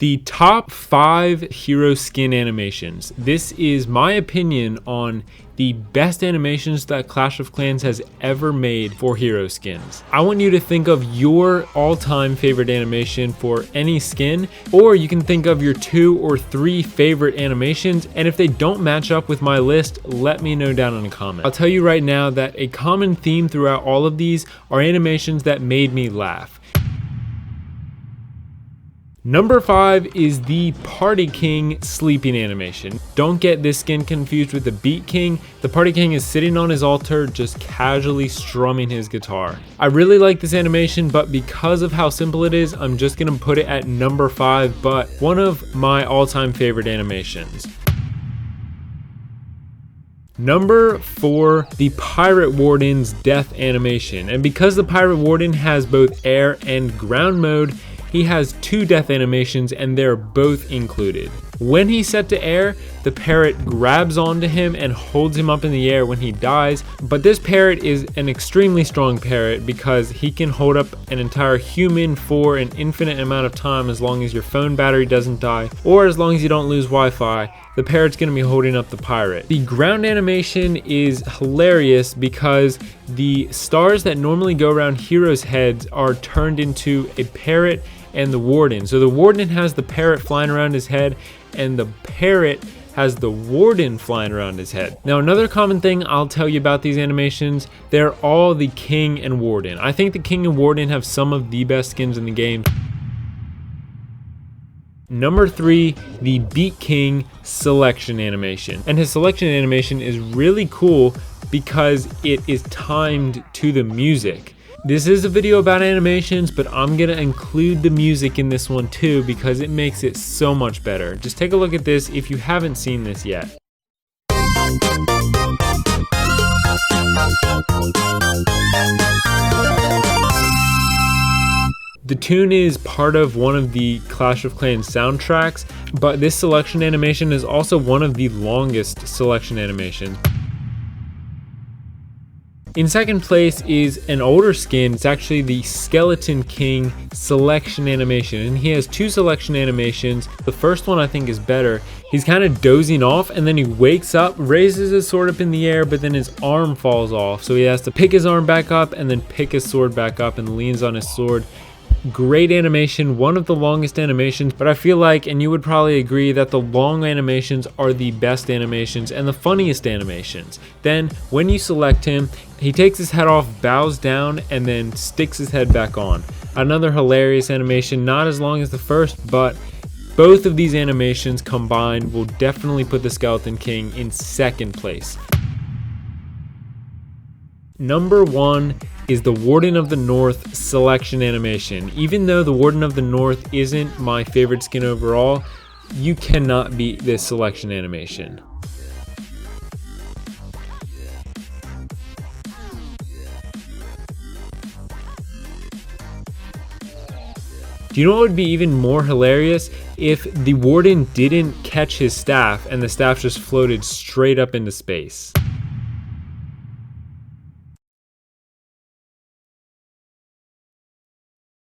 The top 5 hero skin animations. This is my opinion on the best animations that Clash of Clans has ever made for hero skins. I want you to think of your all-time favorite animation for any skin, or you can think of your 2 or 3 favorite animations, and if they don't match up with my list, let me know down in the comments. I'll tell you right now that a common theme throughout all of these are animations that made me laugh. Number 5 is the Party King sleeping animation. Don't get this skin confused with the Beat King. The Party King is sitting on his altar just casually strumming his guitar. I really like this animation, but because of how simple it is, I'm just gonna put it at number 5, but one of my all-time favorite animations. Number 4, the Pirate Warden's death animation. And because the Pirate Warden has both air and ground mode, he has 2 death animations and they're both included. When he's set to air, the parrot grabs onto him and holds him up in the air when he dies, but this parrot is an extremely strong parrot because he can hold up an entire human for an infinite amount of time as long as your phone battery doesn't die, or as long as you don't lose Wi-Fi. The parrot's gonna be holding up the pirate. The ground animation is hilarious because the stars that normally go around heroes' heads are turned into a parrot and the warden. So the warden has the parrot flying around his head and the parrot has the warden flying around his head. Now another common thing I'll tell you about these animations, they're all the king and warden. I think the king and warden have some of the best skins in the game. Number 3, the Beat King selection animation. And his selection animation is really cool because it is timed to the music. This is a video about animations, but I'm gonna include the music in this one too because it makes it so much better. Just take a look at this if you haven't seen this yet. The tune is part of one of the Clash of Clans soundtracks, but this selection animation is also one of the longest selection animations. In second place is an older skin. It's actually the Skeleton King selection animation, and he has 2 selection animations. The first one I think is better. He's kind of dozing off and then he wakes up, raises his sword up in the air, but then his arm falls off. So he has to pick his arm back up and then pick his sword back up and leans on his sword. Great animation, one of the longest animations, but I feel like, and you would probably agree, that the long animations are the best animations and the funniest animations. Then when you select him, he takes his head off, bows down, and then sticks his head back on. Another hilarious animation, not as long as the first, but both of these animations combined will definitely put the Skeleton King in second place. Number 1 is the Warden of the North selection animation. Even though the Warden of the North isn't my favorite skin overall, you cannot beat this selection animation. Do you know what would be even more hilarious? If the Warden didn't catch his staff and the staff just floated straight up into space.